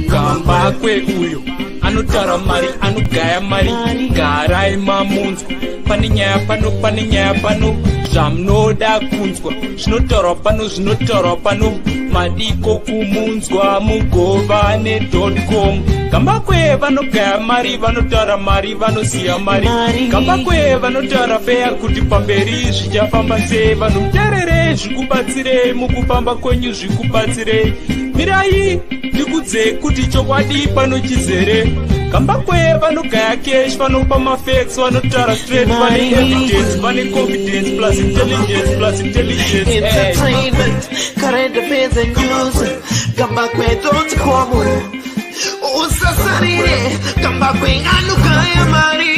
Zimbabwe uyo anotara mari anogaya mari garai mamunzwa pane nyaya pano zvamunoda kunzwa zvinotaurwa pano madiko kumunzwa mugovane.com Zimbabwe vanogaya mari vanotara mari vanoziya mari Zimbabwe vanotara feya kuti pamberi zvichafamba sei vanhu muterere zvikubatsirei mukufamba kwenyu zvikubatsirei mirai ndikudze kuti chokwadi pano chizere Zimbabwe vanogaya cash vanopa mafacts vanotara straight vane evidence vane confidence plus intelligence entertainment current affairs and news Zimbabwe.com usasarire Zimbabwe anogaya mari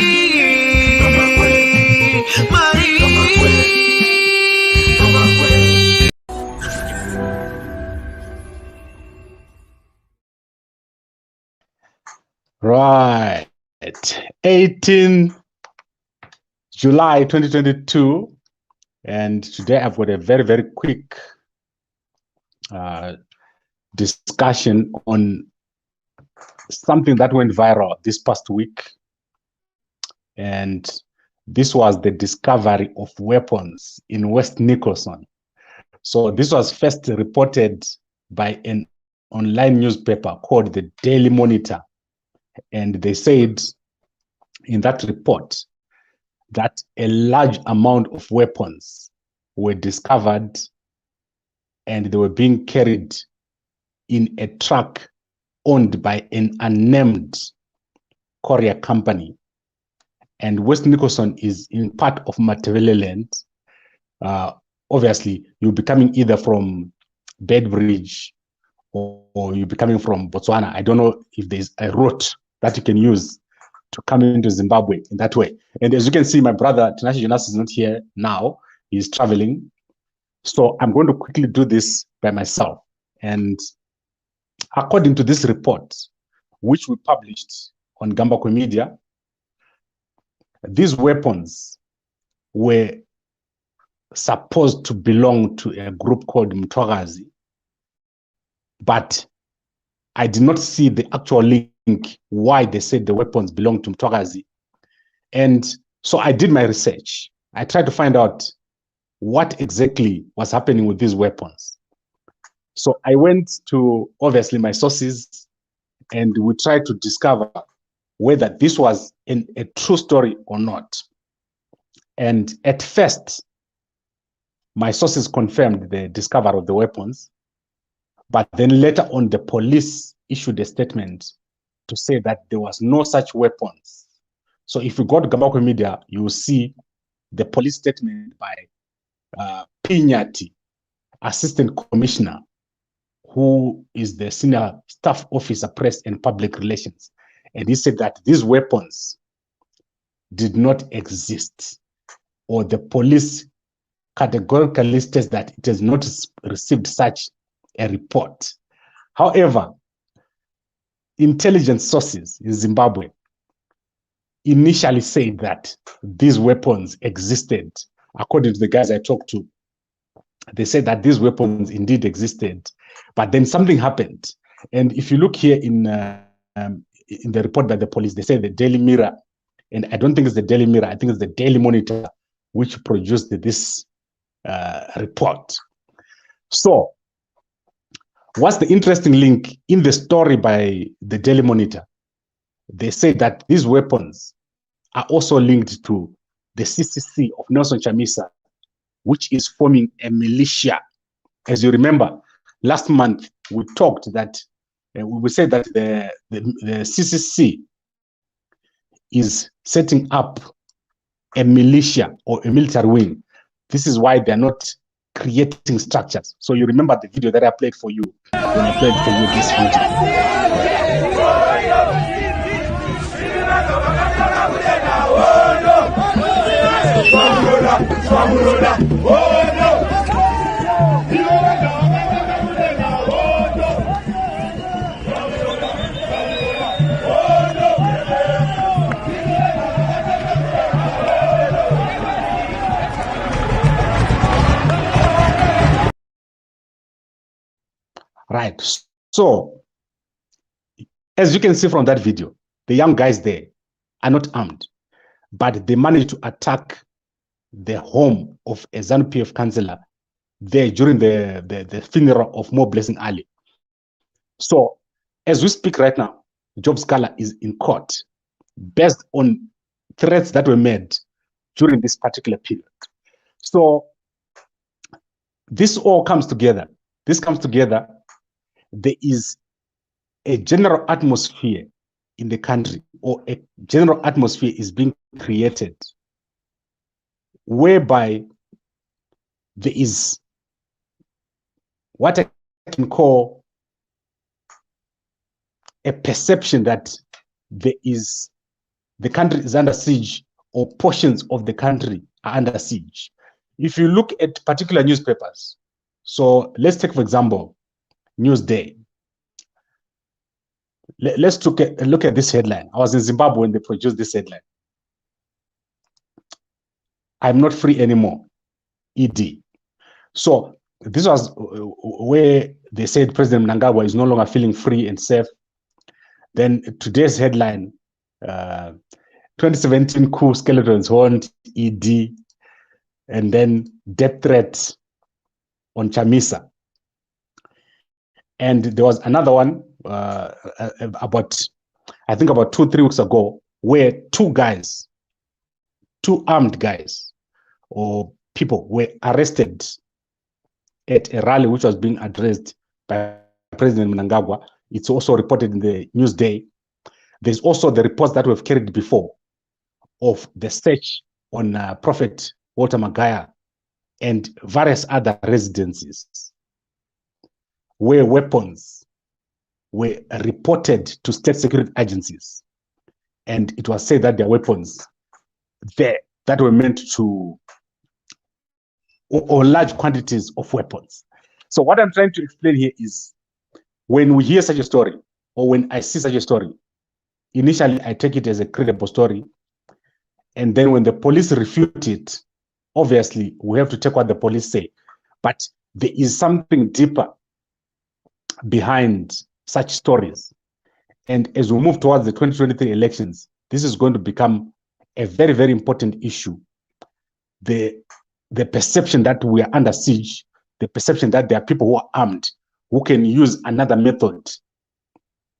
Right, 18 July 2022, and today I've got a very, very quick discussion on something that went viral this past week, and this was the discovery of weapons in West Nicholson. So this was first reported by an online newspaper called the Daily Monitor. And they said in that report that a large amount of weapons were discovered and they were being carried in a truck owned by an unnamed courier company. And West Nicholson is in part of Matabeleland. Obviously, you'll be coming either from Bedbridge or you'll be coming from Botswana. I don't know if there's a route that you can use to come into Zimbabwe in that way. And as you can see, my brother Tinashe Jonas is not here now. He's traveling. So I'm going to quickly do this by myself. And according to this report, which we published on Zimbabwe Media, these weapons were supposed to belong to a group called Mtwagazi, but I did not see the actual link why they said the weapons belong to Mtwagazi. And so I did my research. I tried to find out what exactly was happening with these weapons. So I went to, obviously, my sources, and we tried to discover whether this was a true story or not. And at first, my sources confirmed the discovery of the weapons, but then later on, the police issued a statement to say that there was no such weapons. So if you go to Zimbabwe Media, you will see the police statement by Pinyati, Assistant Commissioner, who is the Senior Staff Officer, Press and Public Relations. And he said that these weapons did not exist, or the police categorically states that it has not received such a report. However, intelligence sources in Zimbabwe initially said that these weapons existed. According to the guys I talked to, they said that these weapons indeed existed, but then something happened. And if you look here in the report by the police, they say the Daily Mirror, and I don't think it's the Daily Mirror, I think it's the Daily Monitor, which produced this report. So what's the interesting link in the story by the Daily Monitor? They say that these weapons are also linked to the CCC of Nelson Chamisa, which is forming a militia. As you remember, last month we talked that we said that the CCC is setting up a militia or a military wing. This is why they're not creating structures. So you remember the video that I played for you when I played for you this video. Right. So, as you can see from that video, the young guys there are not armed, but they managed to attack the home of a ZANU PF councillor there during the funeral of Mo Blessing Ali. So, as we speak right now, Job Scala is in court based on threats that were made during this particular period. So, this all comes together. This comes together. There is a general atmosphere in the country, or a general atmosphere is being created whereby there is what I can call a perception that the country is under siege, or portions of the country are under siege. If you look at particular newspapers, so let's take, for example, Newsday. Let's look at this headline. I was in Zimbabwe when they produced this headline. I'm not free anymore, ED. So this was where they said President Mnangagwa is no longer feeling free and safe. Then today's headline, 2017 coup skeletons haunt ED, and then death threats on Chamisa. And there was another one about 2-3 weeks ago, where two armed guys or people were arrested at a rally which was being addressed by President Mnangagwa. It's also reported in the Newsday. There's also the reports that we've carried before of the search on Prophet Walter Magaya and various other residences where weapons were reported to state security agencies. And it was said that their weapons there that were meant to, or large quantities of weapons. So what I'm trying to explain here is, when we hear such a story, or when I see such a story, initially I take it as a credible story. And then when the police refute it, obviously we have to take what the police say. But there is something deeper behind such stories. And as we move towards the 2023 elections, this is going to become a very, very important issue. The perception that we are under siege, the perception that there are people who are armed, who can use another method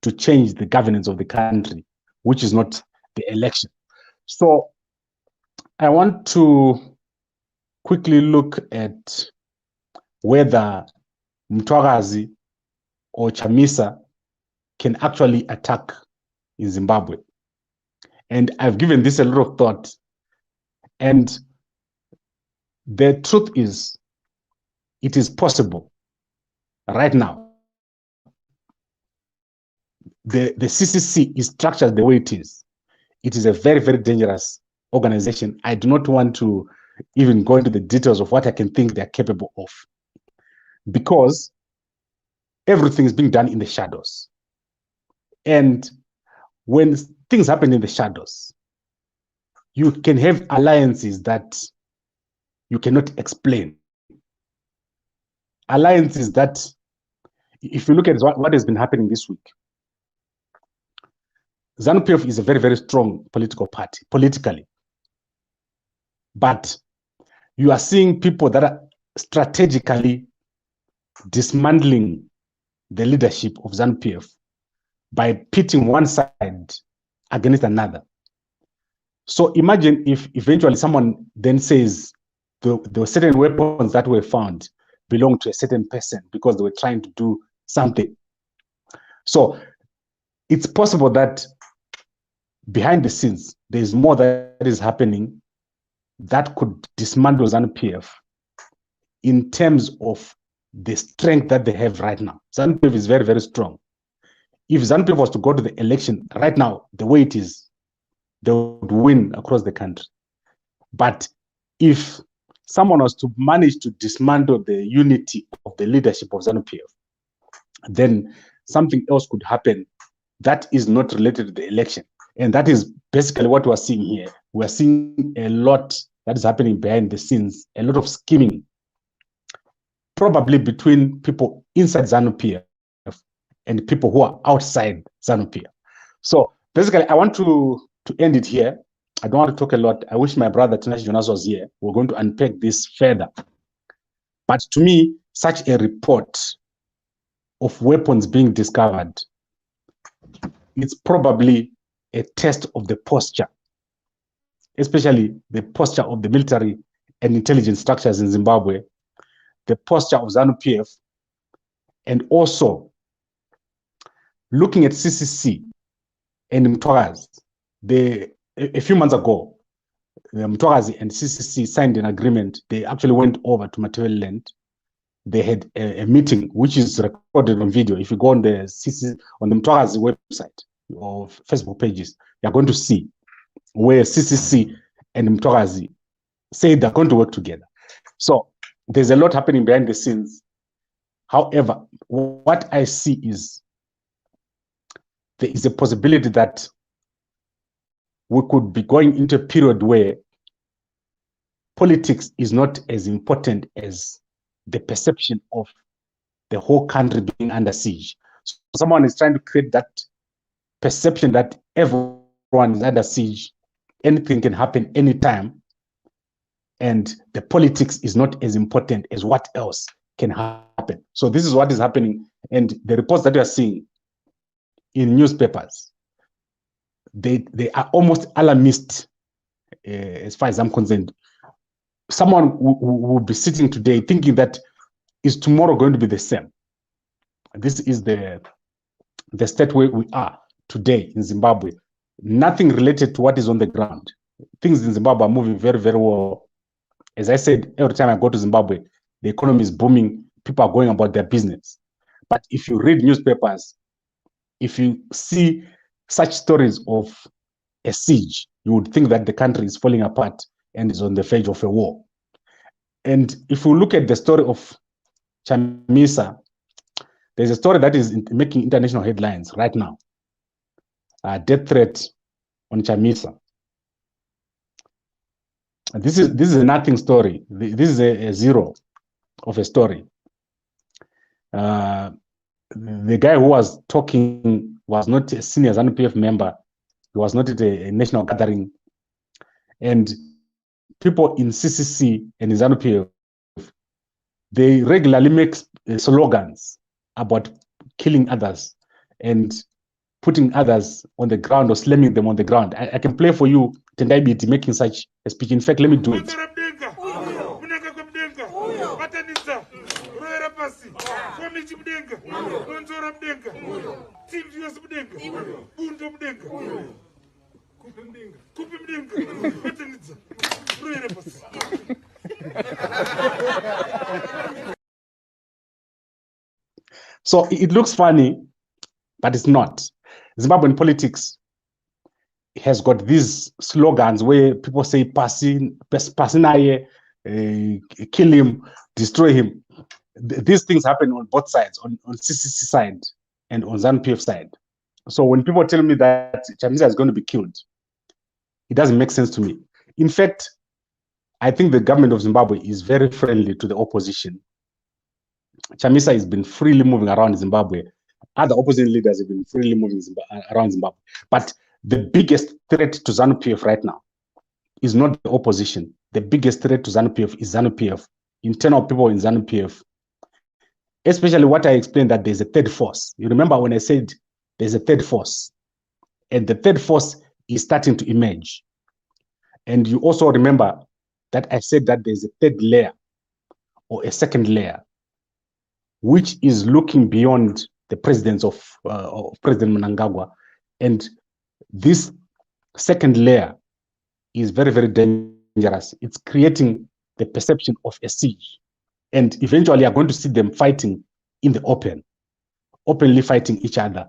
to change the governance of the country, which is not the election. So I want to quickly look at whether Mtwakazi or Chamisa can actually attack in Zimbabwe. And I've given this a lot of thought. And the truth is, it is possible right now. The CCC is structured the way it is. It is a very, very dangerous organization. I do not want to even go into the details of what I can think they're capable of, because everything is being done in the shadows. And when things happen in the shadows, you can have alliances that you cannot explain. Alliances that, if you look at what has been happening this week, ZANU PF is a very, very strong political party, politically. But you are seeing people that are strategically dismantling the leadership of ZANU PF by pitting one side against another. So imagine if eventually someone then says the certain weapons that were found belong to a certain person because they were trying to do something. So it's possible that behind the scenes, there's more that is happening that could dismantle ZANU PF in terms of the strength that they have right now. ZANU PF is very, very strong. If ZANU PF was to go to the election right now, the way it is, they would win across the country. But if someone was to manage to dismantle the unity of the leadership of ZANU PF, then something else could happen that is not related to the election. And that is basically what we're seeing here. We're seeing a lot that is happening behind the scenes, a lot of scheming, probably between people inside ZANU PF and people who are outside ZANU PF. So basically, I want to end it here. I don't want to talk a lot. I wish my brother Tinashe Jonas was here. We're going to unpack this further. But to me, such a report of weapons being discovered, it's probably a test of the posture, especially the posture of the military and intelligence structures in Zimbabwe, the posture of ZANU PF, and also looking at CCC and Mtwakazi. A few months ago, Mtwakazi and CCC signed an agreement. They actually went over to Matabeleland. They had a meeting, which is recorded on video. If you go on the Mtwakazi website or Facebook pages, you're going to see where CCC and Mtwakazi say they're going to work together. So there's a lot happening behind the scenes. However, what I see is there is a possibility that we could be going into a period where politics is not as important as the perception of the whole country being under siege. So someone is trying to create that perception that everyone is under siege, anything can happen anytime, and the politics is not as important as what else can happen. So this is what is happening, and the reports that you are seeing in newspapers, they are almost alarmist as far as I'm concerned. Someone will be sitting today thinking that is tomorrow going to be the same. This is the state where we are today in Zimbabwe. Nothing related to what is on the ground. Things in Zimbabwe are moving very, very well. As I said, every time I go to Zimbabwe, the economy is booming. People are going about their business. But if you read newspapers, if you see such stories of a siege, you would think that the country is falling apart and is on the verge of a war. And if you look at the story of Chamisa, there's a story that is making international headlines right now. Death threat on Chamisa. This is a nothing story. This is a zero of a story. The guy who was talking was not a senior ZANU PF member. He was not at a national gathering. And people in CCC and in ZANU PF, they regularly make slogans about killing others and putting others on the ground or slamming them on the ground. I can play for you Tendai making such a speech. In fact, let me do it. So it looks funny, but it's not. Zimbabwean politics has got these slogans where people say Pasinaye, kill him, destroy him. These things happen on both sides, on CCC side and on ZANU PF side. So when people tell me that Chamisa is going to be killed, it doesn't make sense to me. In fact, I think the government of Zimbabwe is very friendly to the opposition. Chamisa has been freely moving around Zimbabwe. Other opposition leaders have been freely moving around Zimbabwe. But the biggest threat to ZANU PF right now is not the opposition. The biggest threat to ZANU PF is ZANU PF, internal people in ZANU PF. Especially what I explained, that there's a third force. You remember when I said there's a third force, and the third force is starting to emerge. And you also remember that I said that there's a third layer or a second layer, which is looking beyond the presidents of President Mnangagwa. And this second layer is very, very dangerous. It's creating the perception of a siege. And eventually you're going to see them fighting in the open, openly fighting each other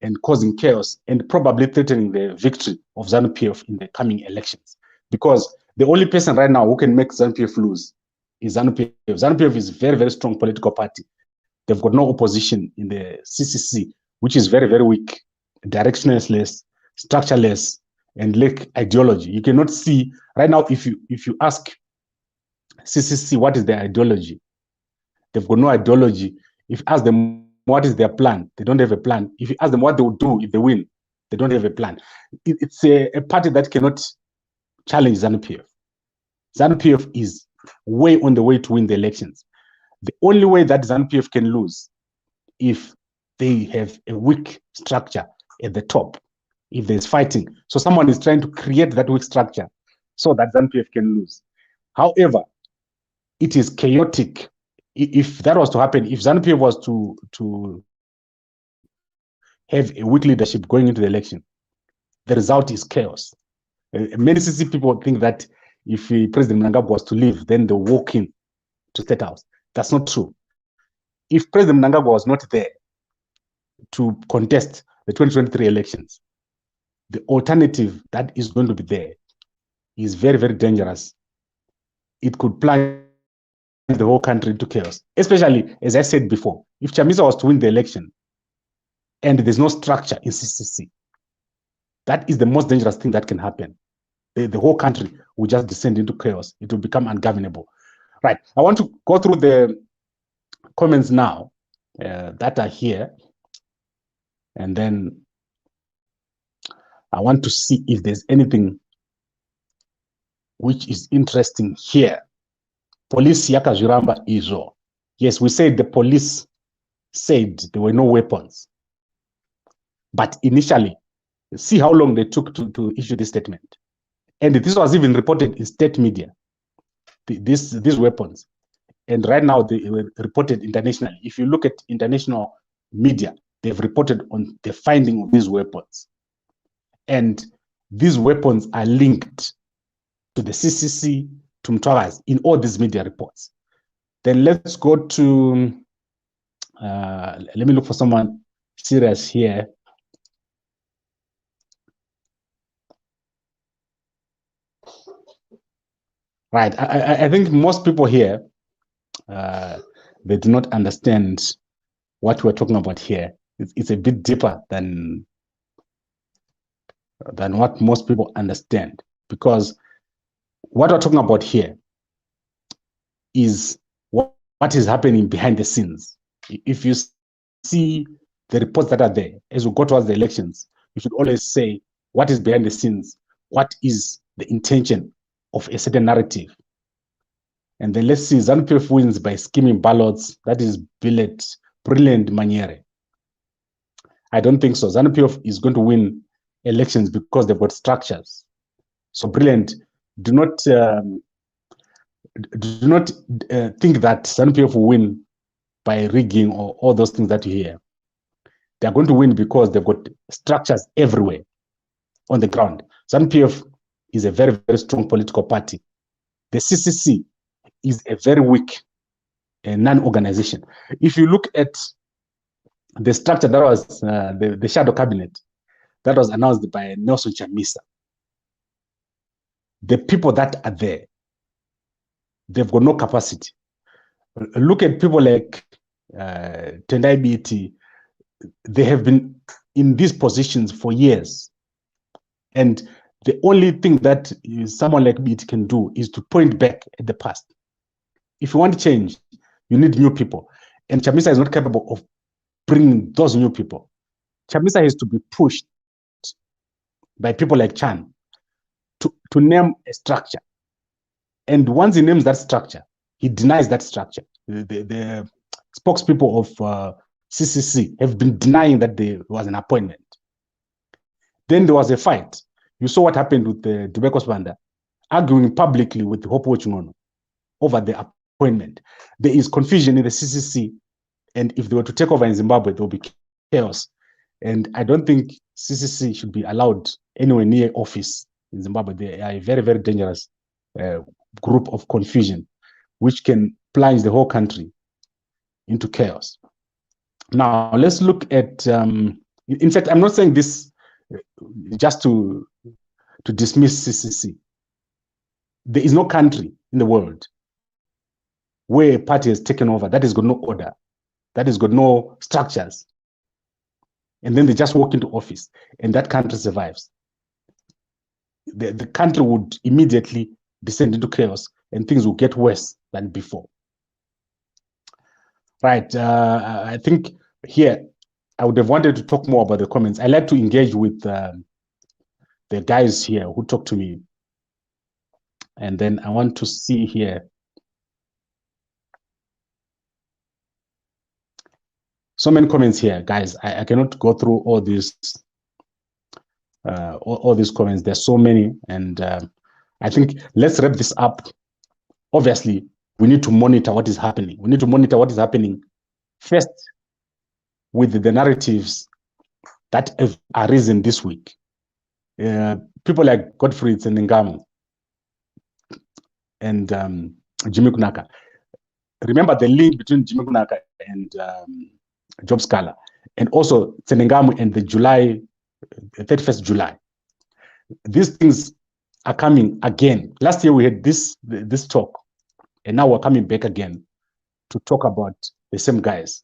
and causing chaos and probably threatening the victory of ZANU PF in the coming elections. Because the only person right now who can make ZANU PF lose is ZANU PF. ZANU PF is a very, very strong political party. They've got no opposition in the CCC, which is very, very weak, directionless, structureless, and lack ideology. You cannot see right now. If you ask CCC what is their ideology, they've got no ideology. If you ask them what is their plan, they don't have a plan. If you ask them what they will do if they win, they don't have a plan. It's a party that cannot challenge ZANU PF. ZANU PF is way on the way to win the elections. The only way that ZANU PF can lose if they have a weak structure at the top, if there's fighting. So someone is trying to create that weak structure so that ZANU PF can lose. However, it is chaotic. If that was to happen, if ZANU PF was to have a weak leadership going into the election, the result is chaos. Many CC people think that if President Mnangagwa was to leave, then they'll walk in to State House. That's not true. If President Mnangagwa was not there to contest the 2023 elections, the alternative that is going to be there is very, very dangerous. It could plunge the whole country into chaos, especially, as I said before, if Chamisa was to win the election and there's no structure in CCC, that is the most dangerous thing that can happen. The whole country will just descend into chaos. It will become ungovernable. Right. I want to go through the comments now that are here. And then I want to see if there's anything which is interesting here. Police yakazviramba izvo. Yes, we said the police said there were no weapons. But initially, see how long they took to issue this statement. And this was even reported in state media, these weapons. And right now, they were reported internationally. If you look at international media, they've reported on the finding of these weapons. And these weapons are linked to the CCC, to Mtwagazi, in all these media reports. Then let's go to, let me look for someone serious here. Right, I think most people here, they do not understand what we're talking about here. It's a bit deeper than what most people understand, because what we're talking about here is what is happening behind the scenes. If you see the reports that are there, as we go towards the elections, you should always say what is behind the scenes, what is the intention of a certain narrative. And then let's see, ZANU PF wins by skimming ballots. That is brilliant maniere. I don't think so. ZANU PF is going to win elections because they've got structures. So brilliant. Do not think that ZANU PF will win by rigging or all those things that you hear. They are going to win because they've got structures everywhere on the ground. ZANU PF is a very, very strong political party. The CCC is a very weak non-organization. If you look at the structure that was the shadow cabinet that was announced by Nelson Chamisa, the people that are there, they've got no capacity. Look at people like Tendai BT. They have been in these positions for years. And the only thing that someone like BT can do is to point back at the past. If you want to change, you need new people. And Chamisa is not capable of bringing those new people. Chamisa has to be pushed by people like Chan to name a structure. And once he names that structure, he denies that structure. The spokespeople of CCC have been denying that there was an appointment. Then there was a fight. You saw what happened with the Dubeko Spanda arguing publicly with Hope Wochingono over the appointment. There is confusion in the CCC, and if they were to take over in Zimbabwe, there will be chaos. And I don't think CCC should be allowed anywhere near office in Zimbabwe. They are a very, very dangerous group of confusion, which can plunge the whole country into chaos. Now, let's look at, in fact, I'm not saying this just to dismiss CCC. There is no country in the world where a party has taken over that has got no order, that has got no structures, and then they just walk into office, and that country survives. The country would immediately descend into chaos, and things will get worse than before. Right, I think here, I would have wanted to talk more about the comments. I like to engage with the guys here who talk to me. And then I want to see here. So many comments here, guys. I cannot go through all these comments. There's so many. And I think let's wrap this up. Obviously, we need to monitor what is happening. We need to monitor what is happening first with the narratives that have arisen this week. People like Godfrey Tsenengamu and Jimmy Kunaka. Remember the link between Jimmy Kunaka and Job Scala, and also Tsenengamu and the 31st July. These things are coming again. Last year we had this talk, and now we're coming back again to talk about the same guys.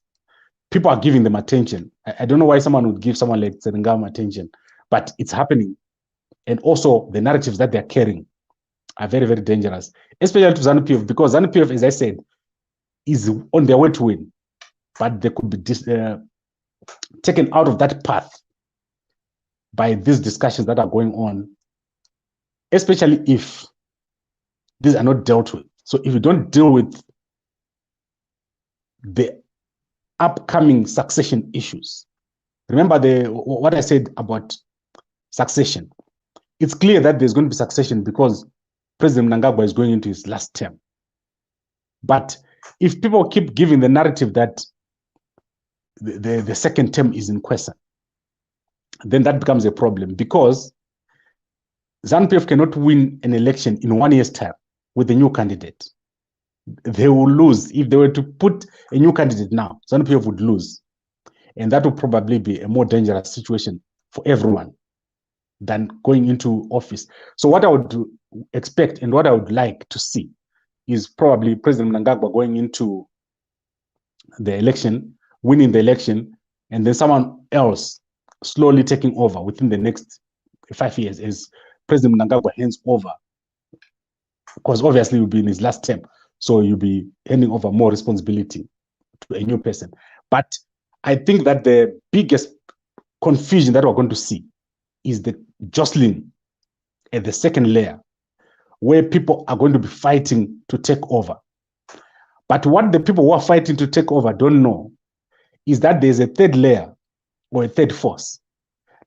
People are giving them attention. I don't know why someone would give someone like Tsenengamu attention, but it's happening. And also the narratives that they're carrying are very, very dangerous, especially to ZANU PF, because ZANU PF, as I said, is on their way to win, but they could be taken out of that path by these discussions that are going on, especially if these are not dealt with. So if you don't deal with the upcoming succession issues, remember what I said about succession. It's clear that there's going to be succession because President Mnangagwa is going into his last term. But if people keep giving the narrative that the second term is in question, then that becomes a problem, because ZANU PF cannot win an election in 1 year's time with a new candidate. They will lose. If they were to put a new candidate now, ZANU PF would lose. And that would probably be a more dangerous situation for everyone than going into office. So what I would expect and what I would like to see is probably President Mnangagwa going into the election, winning the election, and then someone else slowly taking over within the next 5 years as President Mnangagwa hands over, because obviously he'll be in his last term, so you'll be handing over more responsibility to a new person. But I think that the biggest confusion that we're going to see is the jostling at the second layer, where people are going to be fighting to take over. But what the people who are fighting to take over don't know is that there's a third layer or a third force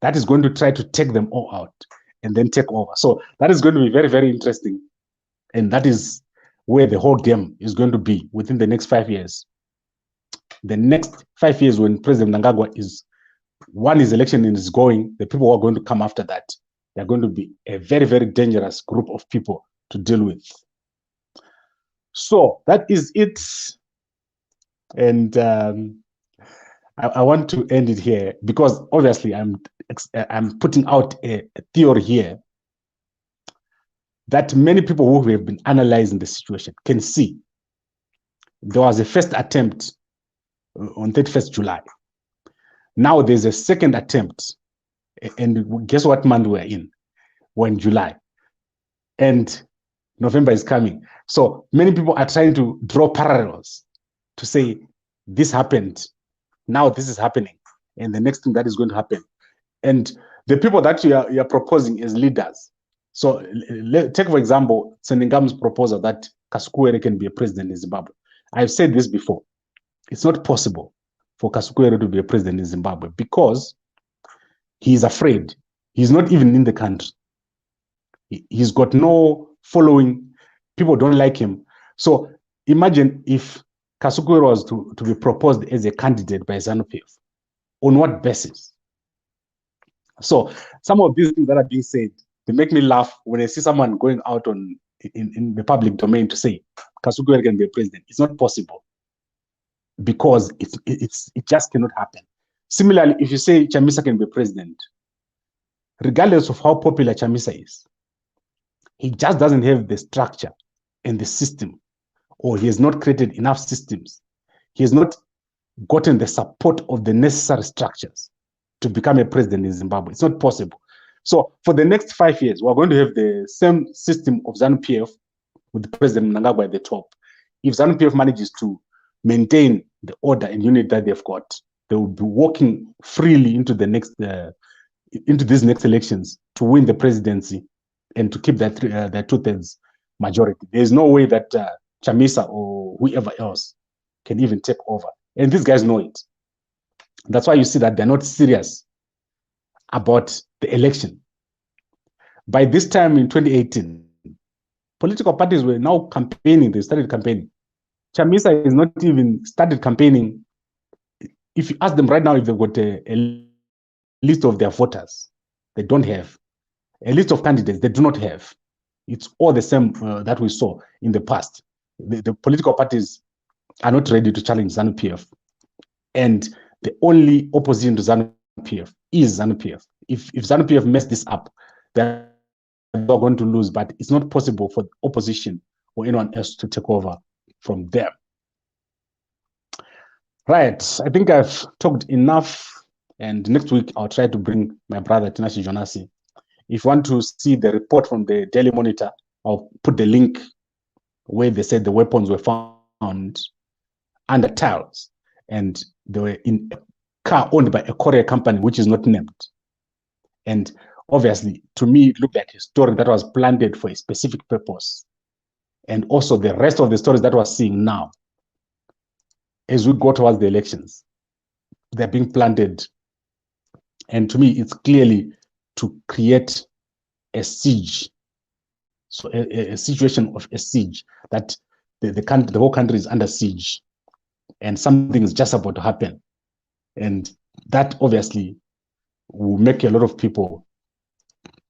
that is going to try to take them all out and then take over. So that is going to be very, very interesting. And that is where the whole game is going to be within the next 5 years. The next 5 years, when President Mnangagwa is won his election and is going, the people who are going to come after that, they're going to be a very, very dangerous group of people to deal with. So that is it. And I want to end it here because obviously I'm putting out a theory here that many people who have been analyzing the situation can see. There was a first attempt on 31st July. Now there's a second attempt. And guess what month we're in? We're in July. And November is coming. So many people are trying to draw parallels to say, this happened, now this is happening, and the next thing that is going to happen. And the people that you are proposing as leaders. So take, for example, Tsenengamu's proposal that Kasukuwere can be a president in Zimbabwe. I've said this before. It's not possible for Kasukuwere to be a president in Zimbabwe because he's afraid. He's not even in the country. He's got no following. People don't like him. So imagine if Kasukuwere was to be proposed as a candidate by ZANU PF. On what basis? So some of these things that are being said, they make me laugh when I see someone going out in the public domain to say Kasukuwere can be a president. It's not possible because it just cannot happen. Similarly, if you say Chamisa can be president, regardless of how popular Chamisa is, he just doesn't have the structure and the system, or he has not created enough systems. He has not gotten the support of the necessary structures to become a president in Zimbabwe. It's not possible. So for the next 5 years, we're going to have the same system of ZANU PF with President Mnangagwa at the top. If ZANU PF manages to maintain the order and unit that they've got, they will be walking freely into the next into these next elections to win the presidency and to keep that their 2/3 majority. There's no way that Chamisa or whoever else can even take over. And these guys know it. That's why you see that they're not serious about the election. By this time in 2018, political parties were now campaigning. They started campaigning. Chamisa is not even started campaigning. If you ask them right now if they've got a list of their voters, they don't have. A list of candidates, they do not have. It's all the same that we saw in the past. The political parties are not ready to challenge ZANU PF. And the only opposition to ZANU PF is ZANU PF. If ZANU PF mess this up, they're going to lose, but it's not possible for the opposition or anyone else to take over from them. Right, I think I've talked enough, and next week I'll try to bring my brother Tinashe Jonas. If you want to see the report from the Daily Monitor, I'll put the link where they said the weapons were found under tiles, and they were in a car owned by a courier company which is not named. And obviously, to me, it looked like a story that was planted for a specific purpose. And also the rest of the stories that we're seeing now, as we go towards the elections, they're being planted. And to me, it's clearly to create a siege. So a situation of a siege, that the whole country is under siege and something is just about to happen. And that obviously will make a lot of people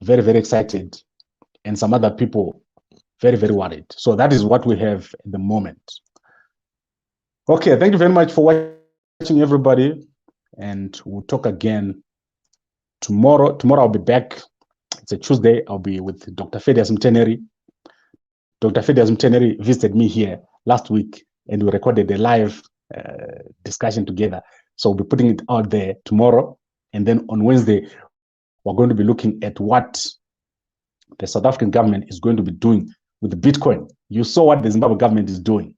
very, very excited, and some other people very, very worried. So that is what we have at the moment. Okay, thank you very much for watching, everybody, and we'll talk again tomorrow. Tomorrow I'll be back. It's a Tuesday. I'll be with Dr. Fedias Mteneri. Dr. Fedias Mteneri visited me here last week, and we recorded a live discussion together. So we'll be putting it out there tomorrow. And then on Wednesday, we're going to be looking at what the South African government is going to be doing with the Bitcoin. You saw what the Zimbabwe government is doing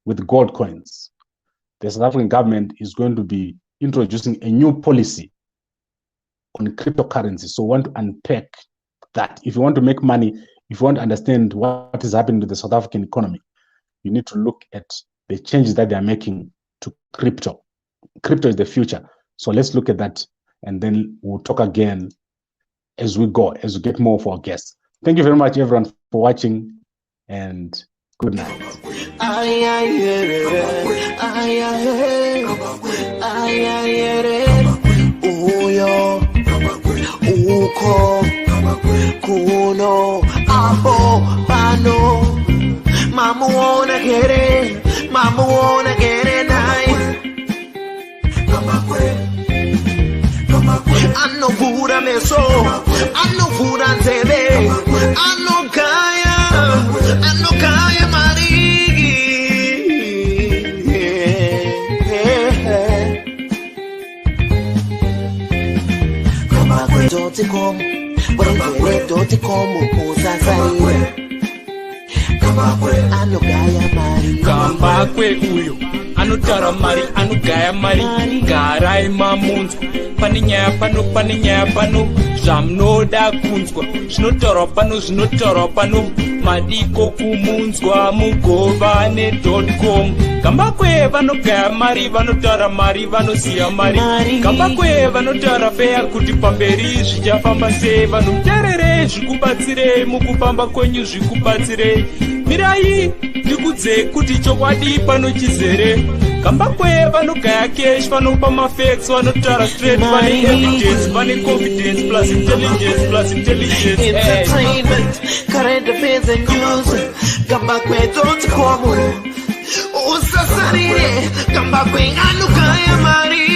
with the gold coins. The South African government is going to be introducing a new policy on cryptocurrency. So we want to unpack that. If you want to make money, if you want to understand what is happening to the South African economy, you need to look at the changes that they are making to crypto. Crypto is the future. So let's look at that, and then we'll talk again as we go, as we get more for our guests. Thank you very much, everyone, for watching, and good night. Ano pura meso, ano pura nzebe, ano kaya mari. Kama kwe.com, wengele.com usasaiwe. Kama kwe ano kaya mari. Kamba kwe uyo anotara mari anogaya mari garai mamunzwa pane nyaya pano zvamunoda kunzwa zvinotaurwa pano madiko kumunzwa mugova ne.com. Kamba kwe vanogaya mari vanotaura mari vanoziya mari. Kamba kwe vanotaura feya kuti pamberi zvichafamba sei. Vanhu terere zvikubatsirei mukufamba kwenyu zvikubatsirei. Mirai ndikudze kuti chokwadi pano chizere. Kamba kwe vanogaya cash vanopa mafacts vanotaura straight vane evidence vane confidence plus intelligence Entertainment, current affairs and news. Kamba kwe.com usasarire. Kamba kwe ano kaya mari.